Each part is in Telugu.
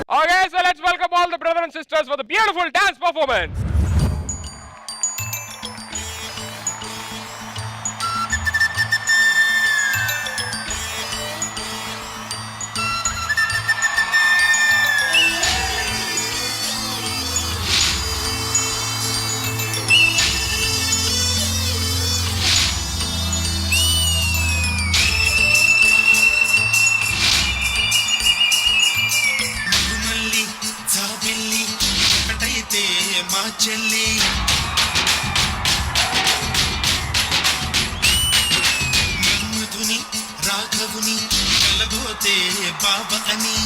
Okay, so let's welcome all the brothers and sisters for the beautiful dance performance. మా చెల్లి మన్మధుని రాఘవుని కలబోతే బాబ అని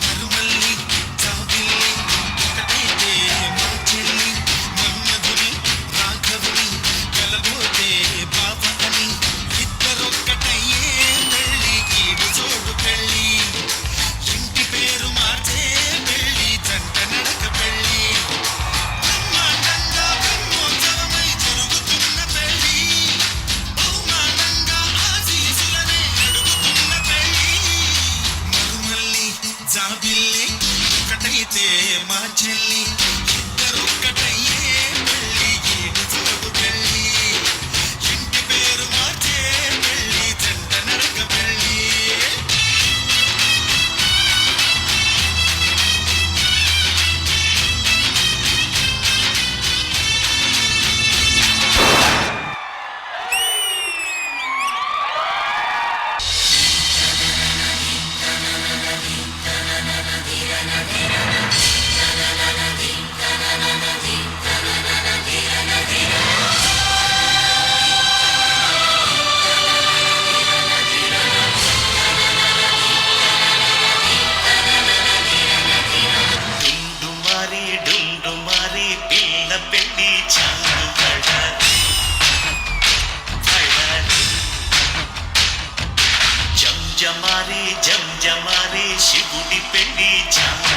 మరుమల్లి జాబిల్లి ఒకటైతే మా చెల్లి మన్మధుని రాఘవుని కలబోతే బాబ అని ఇద్దరొక్కటయ్యే పెళ్ళి కీడు చోడు పెళ్ళి పేరు మార్చే పెళ్ళి జంట నడక పెళ్ళి బ్రహ్మాండంగా బ్రహ్మోత్సవమై జరుగుతున్న పెళ్ళి బహుమానంగా ఆశీసులనే అడుగుతున్న పెళ్ళి మరుమల్లి జాబిల్లి ఒకటైతే మా చెల్లి ఇద్దరొక్కటయ్యే పెళ్ళి ఈడు చోడు పెళ్ళి ఇంటి పేరు మార్చే పెళ్ళి జంట నడక పెళ్ళి జమారే శివుడి పెళ్లి చాలు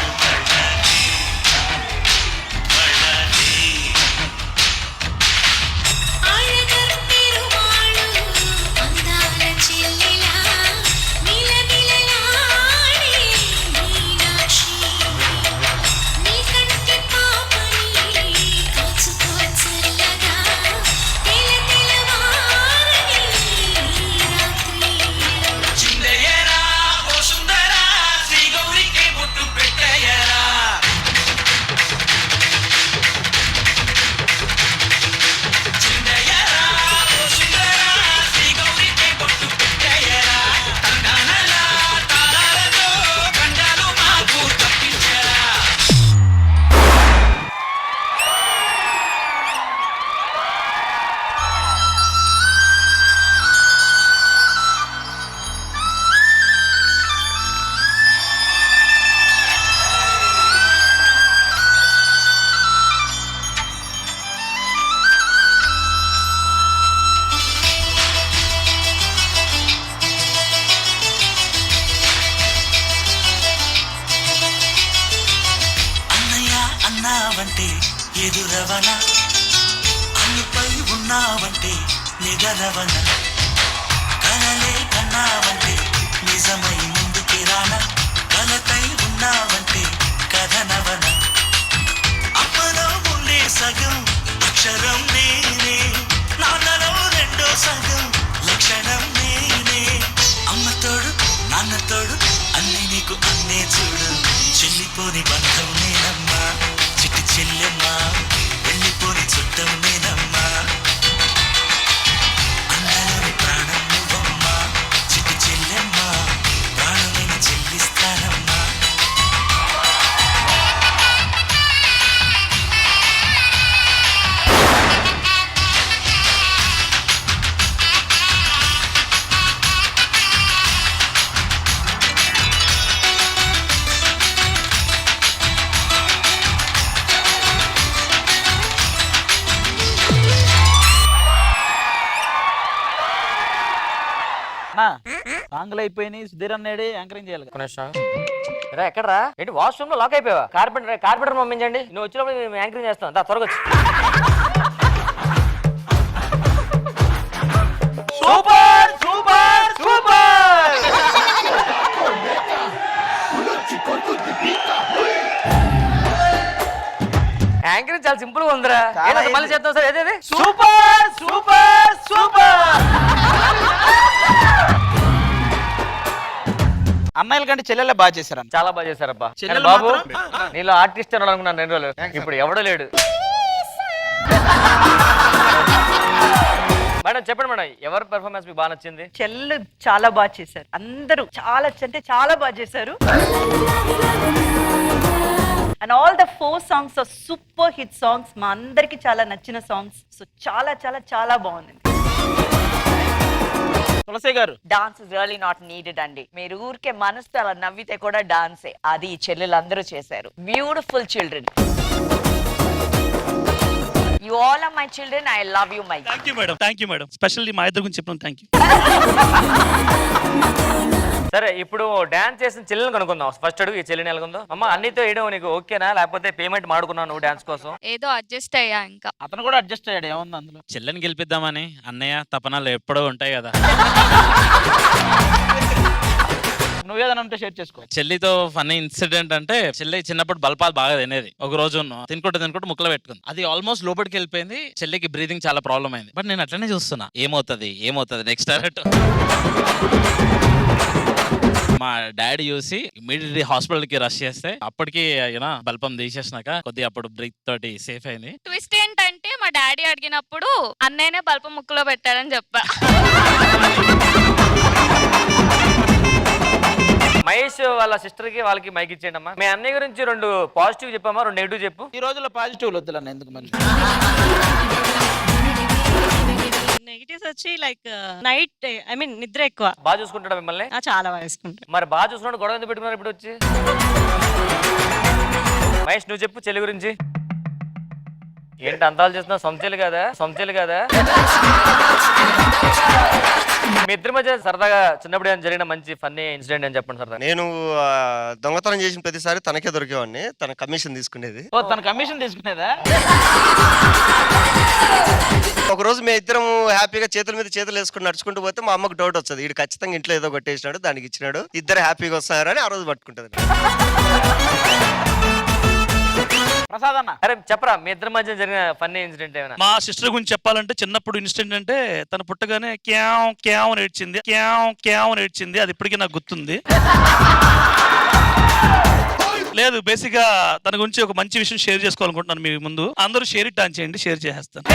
ఉన్నావంటే ఎదురవన అన్నిపై ఉన్నావంటే నిగరవన కలలే కన్నావంటే నిజమై ముందుకి రాన కలతై ఉన్నావంటే కథనవన అమ్మలో ఉండే సగం అక్షరం నేనే నాన్నలో రెండో సగం లక్షణం నేనే అమ్మతోడు నాన్నతోడు అన్ని నీకు అన్నే చూడు చెల్లిపోని బంధం నేనమ్మా చిట్టి చెల్లెమ్మా వెళ్ళిపోని చుట్టం నేనమ్మా అన్నలోని ప్రాణం నువ్వమ్మా చిట్టి చెల్లెమ్మా ప్రాణమైన చెల్లిస్తానమ్మా సాంగ్లు అయిపోయినాయి. సుధీర్ అన్నాడు యాంకరింగ్ చేయాలి. ఎక్కడరా ఏంటి వాష్రూమ్ లో లాక్ అయిపోయావా? కార్పెంటర్ పంపించండి, నువ్వు వచ్చినప్పుడు మేము యాంకరింగ్ చేస్తాం. త్వరగా వచ్చి. Super super super. ఉందిరా. ఏదో మళ్ళీ చేద్దాం సార్. ఏదేది సూపర్ సూపర్ సూపర్. అన్నయ్యల కంటే చెల్లెలే బాగా చేశారు. చాలా బాగా చేశారబ్బా. చెల్లెలు బాబు మాత్రం- నీలో ఆర్టిస్ట్ అని అనుకున్నాను 2 రోజులు. ఇప్పుడు ఎవడో లేడు. మేడం చెప్పండి మేడం, ఎవరి పెర్ఫార్మెన్స్ మీకు బాగా నచ్చింది? చెల్లు చాలా బాగా చేశారు. అందరూ చాలా అంటే చాలా బాగా చేశారు. And all the 4 songs are super hit songs. మా అందరికి చాలా నచ్చిన సాంగ్స్. సో చాలా చాలా చాలా బాగుంది. తులసి గారు, dance is really not needed అండి. మీరు ఊరికే మనసుతో అలా నవ్వితే కూడా డాన్సే. అది ఈ చెల్లెలు అందరూ చేశారు. Beautiful children. You all are my children. I love you my. Thank you madam. Specially మా ఇద్దరు గురించి చెప్పడం థ్యాంక్ యూ. సరే ఇప్పుడు డాన్స్ చేసిన చెల్లెని కనుక్కుందాం. ఫస్ట్ అడుగు, ఈ చెల్లిని ఎలాగుందో? అమ్మ అన్నితో వేయడం నీకు ఓకేనా, లేకపోతే పేమెంట్ మాడుకున్నావు నువ్వు డాన్స్ కోసం? ఏదో అడ్జస్ట్ అయ్యా. ఇంకా అతను కూడా అడ్జస్ట్ అయ్యాడు. ఏముంది అందులో? చెల్లెని గెలిపిద్దామని అన్నయ్య తపనాలు ఎప్పుడో ఉంటాయి కదా. నువ్వేదైనా ఉంటే షేర్ చేసుకో. చెల్లితో ఫన్నీ ఇన్సిడెంట్ అంటే, చెల్లి చిన్నప్పుడు బల్పాలు బాగా తినేది. ఒక రోజు తినుకుంటూ ముక్కలు పెట్టుకుంది. అది ఆల్మోస్ట్ లోపలికి వెళ్ళిపోయింది. చెల్లికి బ్రీతింగ్ చాలా ప్రాబ్లం అయింది. బట్ నేను అట్లనే చూస్తున్నా, ఏమవుతుంది నెక్స్ట్ అన్నట్టు. మా డాడీ చూసి ఇమీడియట్లీ హాస్పిటల్ కి రష్ చేస్తే అప్పటికి బల్పం తీసేసినాక కొద్దిగా అప్పుడు బ్రీత్ తోటి సేఫ్ అయింది. ట్విస్ట్ ఏంటంటే మా డాడీ అడిగినప్పుడు అన్నయ్యనే బల్పం ముక్కులో పెట్టాడని చెప్పా. మహేష్ వాళ్ళ సిస్టర్ కి వాళ్ళకి మైక్ ఇచ్చేయండి అమ్మా. మీ అన్నయ్య గురించి 2 పాజిటివ్ చెప్పమ్మా, 2 నెగిటివ్ చెప్పు. ఈ రోజుల్లో పాజిటివ్ వద్దులన్న, ఎందుకు మళ్ళీ? నెగిటివ్స్ వచ్చి లైక్ నైట్ నిద్ర ఎక్కువ. బాగా చూసుకుంటాడా మిమ్మల్ని? చాలా బాగా వేసుకుంటా. మరి బాగా చూసుకున్నాడు, గొడవ ఎందుకు పెట్టుకున్నారు ఇప్పుడు వచ్చి? మహేష్ నువ్వు చెప్పు చెల్లి గురించి. ఏంటి అంతాలు చేస్తున్నావు? సొంచెలు కదా. మీ ఇద్దరి మధ్య సరదాగా చిన్నప్పుడు ఏమైనా జరిగిన మంచి ఫన్నీ ఇన్సిడెంట్ అని చెప్పండి సరదా. నేను దొంగతనం చేసిన ప్రతిసారి తనకే దొరికేవాడిని. తన కమిషన్ తీసుకునేది. ఓ, తన కమిషన్ తీసుకునేదా? ఒక రోజు మేము ఇద్దరం హ్యాపీగా చేతుల మీద చేతులు వేసుకుని నడుచుకుంటూ పోతే మా అమ్మకు డౌట్ వచ్చేది, వీడు ఖచ్చితంగా ఇంట్లో ఏదో కొట్టేసినాడు, దానికి ఇచ్చినాడు, ఇద్దరు హ్యాపీగా వస్తారని ఆ రోజు పట్టుకుంటది. ప్రసాద్ అన్న, అరే చెప్పరా మీ ఇద్దరి మధ్య జరిగిన ఫన్నీ ఇన్సిడెంట్ ఏమైనా? మా సిస్టర్ గురించి చెప్పాలంటే, చిన్నప్పుడు ఇన్సిడెంట్ అంటే తన పుట్టగానే క్యావ్ నేర్చింది. అది ఇప్పటికీ నాకు గుర్తుంది. లేదు, బేసిక్ గా తన గురించి ఒక మంచి విషయం షేర్ చేసుకోవాలనుకుంటున్నాను మీ ముందు. అందరూ షేర్ ఇట్ ఆన్ చేయండి, షేర్ చేసేస్తాను.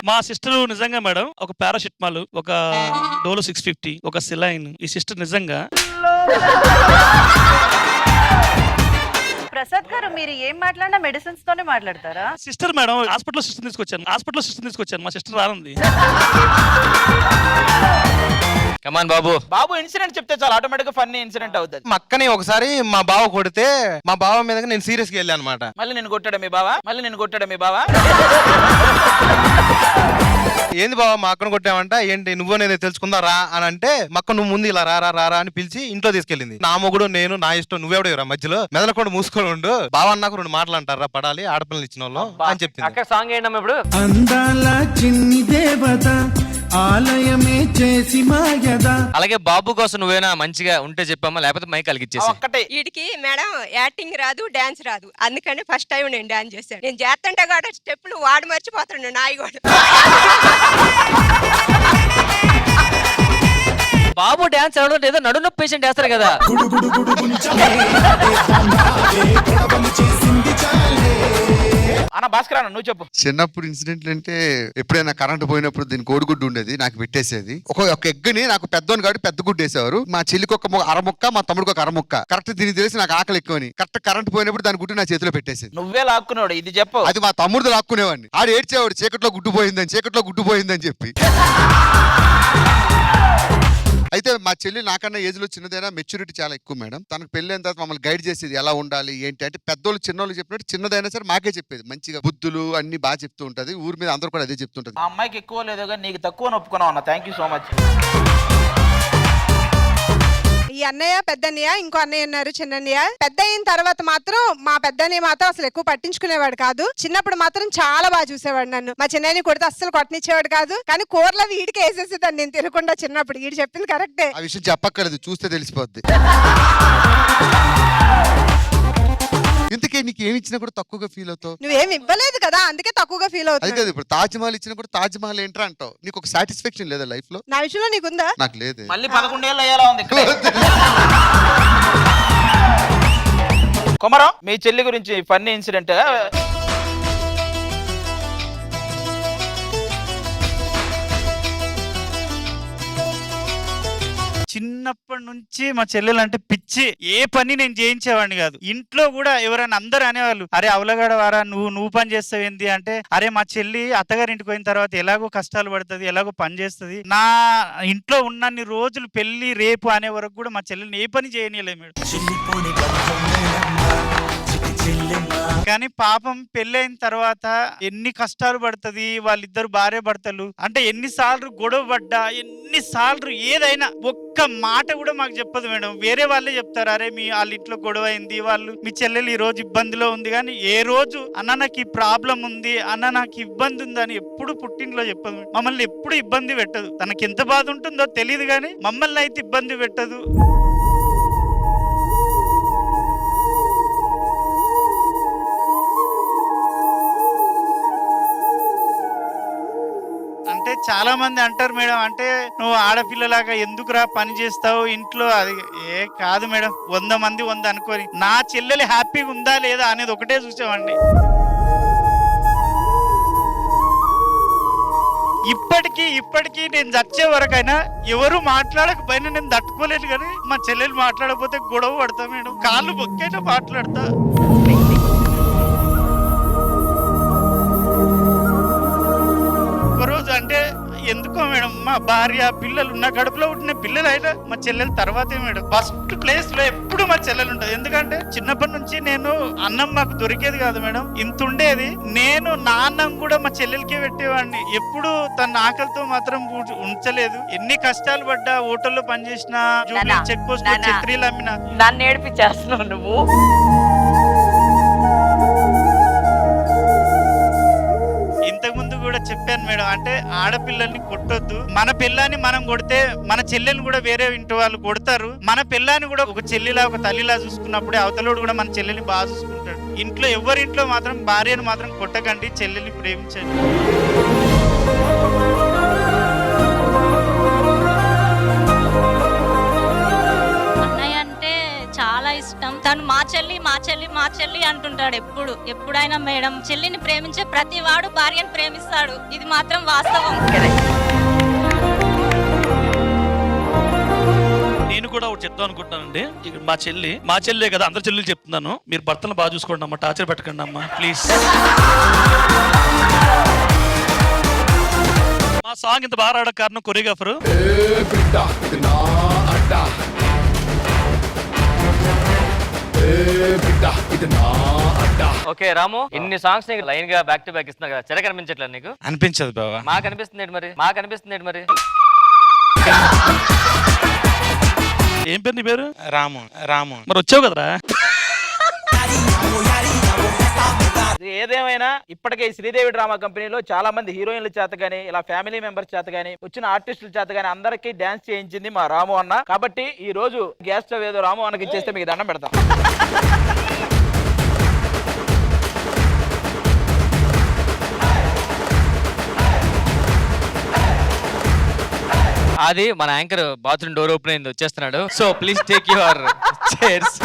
మా సిస్టర్ నిజంగా మేడం ఒక పారాసిటమాల్, ఒక డోలో 650, ఒక సిలైన్. ఈ సిస్టర్ నిజంగా ప్రసాద్ గారు, మీరు ఏం మాట్లాడినా మెడిసిన్స్ తోనే మాట్లాడతారా? సిస్టర్ మేడం హాస్పిటల్లో సిస్టర్ తీసుకొచ్చాను. మా సిస్టర్ రానుంది. కమాన్ బాబు ఇన్సిడెంట్ చెప్తే చాలా ఆటోమేటిక్ గా ఫన్నీ ఇన్సిడెంట్ అవుతుంది. మా అక్కని ఒకసారి మా బావ కొడితే, మా బావ మీద నేను సీరియస్ గా వెళ్ళాను అనమాట. మళ్ళీ నేను కొట్టాడా మీ బావ? ఏంది బావ మా అక్కను కొట్టామంట, ఏంటి నువ్వు నేను తెలుసుకుందా రా అని అంటే, మా అక్క నువ్వు ముందు ఇలా రారా అని పిలిచి ఇంట్లో తీసుకెళ్ళింది. నా మొగుడు నేను, నా ఇష్టం, నువ్వెవడేరా మధ్యలో మెదలకుండా మూసుకొని ఉండు, బావ నాకు 2 మాటలు అంటారా పడాలి ఆడపిల్లలు ఇచ్చిన వాళ్ళు అని చెప్పింది. అక్కడ సాంగ్ ఏంటమ్మా ఇప్పుడు? అందాల చిన్ని దేవత ఆలయమే చేసి మాయదా. అలాగే బాబు కోసం నువ్వేనా మంచిగా ఉంటే చెప్పమ్మా, లేకపోతే మైక్ కలిగిచ్చేసి. ఒక్కటే వీడికి మేడం యాక్టింగ్ రాదు, డాన్స్ రాదు. అందుకని ఫస్ట్ టైం నేను డాన్స్ చేశాను. నేను చేస్తుంటే కూడా స్టెప్లు వాడు మర్చిపోతాడు నాయి కూడా. బాబు డాన్స్ ఆడడం ఏదో నడు నొప్పి పేషెంట్ వేస్తారు కదా. అన్న భాస్కర్ అన్న నువ్వు చెప్పు. చిన్నప్పుడు ఇన్సిడెంట్లు అంటే, ఎప్పుడైనా కరెంట్ పోయినప్పుడు దీని కోడిగుడ్డు ఉండేది, నాకు పెట్టేసేది. ఒక ఎగ్గుని నాకు పెద్దోని కాబట్టి పెద్ద గుడ్డు వేసేవారు. మా చెల్లికి ఒక అరముక్క, మా తమ్ముడికి ఒక అరముక్క. కరెక్ట్ దీనికి తెలిసి నాకు ఆకలి ఎక్కువని కరెక్ట్ కరెంట్ పోయినప్పుడు దాని గుడ్డు నా చేతిలో పెట్టేసేది. నువ్వే లాక్కున్నాడు, ఇది చెప్పు. అది మా తమ్ముడితో లాక్కునేవాడిని. ఆడు ఏడ్చేవాడు, చీకట్లో గుడ్డు పోయిందని చెప్పి. అయితే మా చెల్లి నాకన్నా ఏజ్ లో చిన్నదైనా మెచ్యూరిటీ చాలా ఎక్కువ మేడం. తనకు పెళ్లి అయిన తర్వాత మమ్మల్ని గైడ్ చేసేది, ఎలా ఉండాలి ఏంటి అంటే. పెద్దోళ్ళు చిన్నోళ్ళు చెప్పినట్టు చిన్నదైనా సరే మాకే చెప్పేది. మంచిగా బుద్ధులు అన్ని బాగా చెప్తూ ఉంటది. ఊరి మీద అందరూ కూడా అదే చెప్తుంటది. ఆ అమ్మాయికి ఎక్కువ లేదో కానీ నీకు తక్కువ ఒప్పుకున్నావు అన్న. Thank you so much. ఈ అన్నయ్య పెద్దన్నయ్య, ఇంకో అన్నయ్య ఉన్నారు చిన్నన్నయ్య. పెద్ద అయిన తర్వాత మాత్రం మా పెద్దన్నయ్య మాత్రం అసలు ఎక్కువ పట్టించుకునేవాడు కాదు. చిన్నప్పుడు మాత్రం చాలా బాగా చూసేవాడు నన్ను. మా చిన్నయ్యని కొడితే అస్సలు కొట్టనిచ్చేవాడు కాదు. కానీ కూరలో వీడికి వేసేసేదాన్ని నేను తినకుండా. చిన్నప్పుడు వీడు చెప్పింది కరెక్టే. ఆ విషయం చెప్పక్కర్లేదు, చూస్తే తెలిసిపోద్ది. ఇంతకే నీకు ఏమి ఇచ్చినా కూడా తక్కువగా ఫీల్ అవుతావు. నువ్వేమి ఇవ్వలేదు కదా, అందుకే తక్కువగా ఫీల్ అది అవుతుంది. కాదు, ఇప్పుడు తాజ్ మహల్ ఇచ్చినా కూడా తాజ్ మహల్ ఏంట్రా అంటావు. నీకు ఒక సాటిస్ఫాక్షన్ లేదా లైఫ్ లో? నా విషయంలో నీకుందా? నాకు లేదు. మళ్ళీ 11 ఏళ్ళు అయ్యేలా ఉంది ఇక్కడే. కుమరం, మీ చెల్లి గురించి ఫన్నీ ఇన్సిడెంట్. చిన్నప్పటి నుంచి మా చెల్లెలు అంటే పిచ్చి. ఏ పని నేను చేయించేవాడిని కాదు. ఇంట్లో కూడా ఎవరైనా అందరూ అనేవాళ్ళు, అరే అవలగాడ వారా నువ్వు పని చేస్తావు ఏంది అంటే, అరే మా చెల్లి అత్తగారింటికి పోయిన తర్వాత ఎలాగో కష్టాలు పడుతుంది, ఎలాగో పని చేస్తుంది. నా ఇంట్లో ఉన్నన్ని రోజులు పెళ్లి రేపు అనే వరకు కూడా మా చెల్లెల్ని ఏ పని చేయనీయలేదు మేడం. కానీ పాపం పెళ్ళైన తర్వాత ఎన్ని కష్టాలు పడుతుంది, వాళ్ళిద్దరు భార్య భర్తలు అంటే ఎన్నిసార్లు గొడవ పడ్డా, ఎన్నిసార్లు ఏదైనా ఒక్క మాట కూడా మాకు చెప్పదు మేడం. వేరే వాళ్ళే చెప్తారు, అరే వాళ్ళ ఇంట్లో గొడవ అయింది, మీ చెల్లెలు ఈ రోజు ఇబ్బందిలో ఉంది. కానీ ఏ రోజు అన్న నాకు ఈ ప్రాబ్లం ఉంది, అన్న నాకు ఇబ్బంది ఉంది అని ఎప్పుడు పుట్టింట్లో చెప్పదు. మమ్మల్ని ఎప్పుడు ఇబ్బంది పెట్టదు. తనకి ఎంత బాధ ఉంటుందో తెలియదు కానీ మమ్మల్ని అయితే ఇబ్బంది పెట్టదు. అంటే చాలా మంది అంటారు మేడం, అంటే నువ్వు ఆడపిల్లలాగా ఎందుకురా పని చేస్తావు ఇంట్లో. అది కాదు మేడం, 100 మంది 100 అనుకోని నా చెల్లెలు హ్యాపీగా ఉందా లేదా అనేది ఒకటే చూసామండి. ఇప్పటికీ నేను చచ్చే వరకైనా ఎవరు మాట్లాడకపోయినా నేను తట్టుకోలేను. కానీ మా చెల్లెలు మాట్లాడకపోతే గొడవ పడతా మేడం, కాళ్ళు మొక్కైనా మాట్లాడతా. ఒకరోజు అంటే ఎందుకో మేడం, మా భార్య పిల్లలు నా కడుపులో పుట్టిన పిల్లలు అయినా మా చెల్లెలు తర్వాతే మేడం. ఫస్ట్ ప్లేస్ లో ఎప్పుడు మా చెల్లెలు ఉంటుంది. ఎందుకంటే చిన్నప్పటి నుంచి నేను అన్నం మాకు దొరికేది కాదు మేడం, ఇంత ఉండేది. నేను నా అన్నం కూడా మా చెల్లెలకే పెట్టేవాడిని. ఎప్పుడు తన ఆకలితో మాత్రం ఉంచలేదు. ఎన్ని కష్టాలు పడ్డా, హోటల్లో పనిచేసిన, చెక్ పోస్ట్ లో ఛత్రీలు అమ్మిన. నన్ను ఏడిపించేస్తున్నావు నువ్వు. ఇంతకు ముందు కూడా చెప్పాను మేడం, అంటే ఆడపిల్లల్ని కొట్టొద్దు. మన పిల్లాన్ని మనం కొడితే మన చెల్లెని కూడా వేరే ఇంటి వాళ్ళు కొడతారు. మన పిల్లాన్ని కూడా ఒక చెల్లిలా ఒక తల్లిలా చూసుకున్నప్పుడే అవతలోడు కూడా మన చెల్లెని బాగా చూసుకుంటాడు. ఇంట్లో ఎవరింట్లో మాత్రం భార్యను మాత్రం కొట్టకండి, చెల్లెల్ని ప్రేమించండి. చాలా ఇష్టం. తను మా చెల్లి అంటుంటాడు ఎప్పుడైనా మేడం. చెల్లిని ప్రేమించే ప్రతి వాడు భార్యను ప్రేమిస్తాడు, ఇది మాత్రం వాస్తవం. నేను కూడా ఒకటి చెప్తాను అనుకుంటున్నానండి. ఇక్కడ మా చెల్లే కదా, అందరి చెల్లెలు చెప్తున్నాను, మీరు భర్తను బాగా చూసుకోండి అమ్మా, టార్చర్ పెట్టకండి అమ్మా ప్లీజ్. మా సాంగ్ ఇంత బాగా రావడానికి కారణం కొరియోగ్రాఫర్. ఓకే రాము, ఇన్ని సాంగ్స్ నీకు లైన్ గా బ్యాక్ టు బ్యాక్ ఇస్తున్నా కదా, చెర కనిపించట్లేదు నీకు? అనిపించదు బాబా. మాకు అనిపిస్తుంది మరి. ఏం పేరు నీ పేరు? రాము. మరి వచ్చావు కదరా. ఏదేమైనా ఇప్పటికే శ్రీదేవి డ్రామా కంపెనీలో చాలా మంది హీరోయిన్ల చేత గానీ, ఇలా ఫ్యామిలీ మెంబర్స్ చేత గానీ, వచ్చిన ఆర్టిస్టుల చేత గానీ అందరికీ డాన్స్ చేయించింది మా రాము అన్న. కాబట్టి ఈ రోజు గ్యాస్ స్టవ్ ఏదో రాము అన్నకి ఇచ్చేస్తే మీకు దండం పెడతాం. అది మన యాంకర్ బాత్రూమ్ డోర్ ఓపెన్ అయింది, వచ్చేస్తున్నాడు. So please take your chairs.